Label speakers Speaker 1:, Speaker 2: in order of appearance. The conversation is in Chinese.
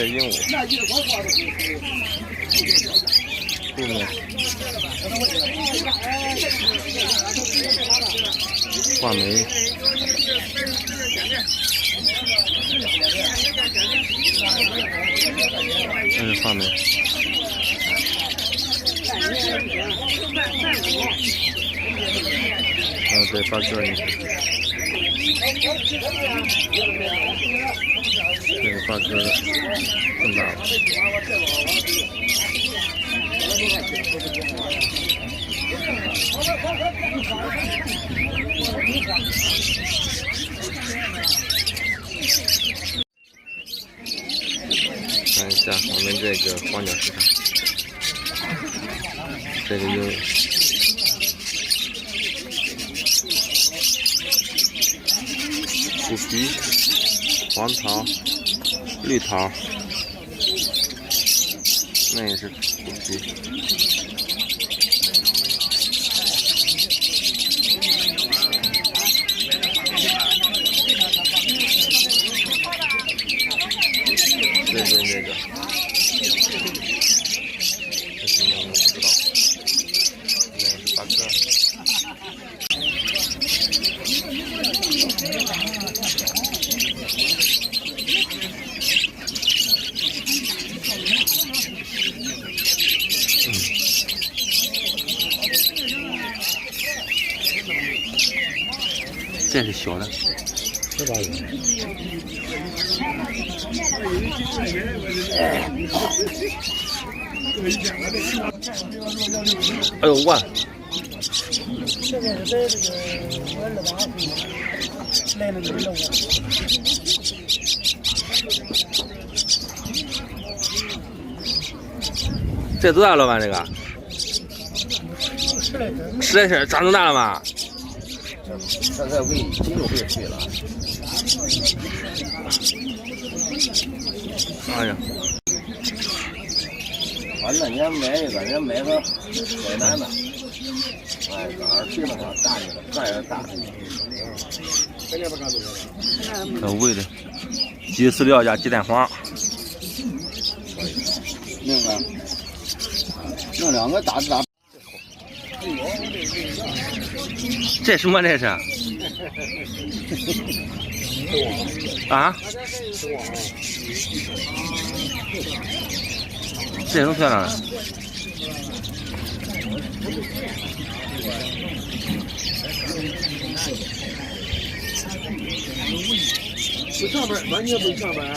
Speaker 1: 这鹦鹉，对面画眉，这是画眉。对，八哥你看，这个八哥更大了。看一下我们这个荒鸟市场，这个鹦鹉。虎皮、黄桃、绿桃，那也是虎皮。这边这个，这是什么我不知道，那是八哥。这是小的，
Speaker 2: 这把人。
Speaker 1: 哎呦哇！
Speaker 2: 这个是这个我2岁来了就来了。
Speaker 1: 这多大了吧？这个
Speaker 2: 10来斤。
Speaker 1: 10来斤，长这么大了吗？
Speaker 3: 现在胃筋都被退了。
Speaker 1: 哎呀！
Speaker 3: 我那年买一个，人买个海南的，哎，2岁了嘛，大一点，这也大。
Speaker 1: 可味的，鸡饲料加鸡蛋黄。
Speaker 3: 弄2个打。
Speaker 1: 这什么这是？啊？这也能漂亮的。
Speaker 2: 不上班，完全不上班啊！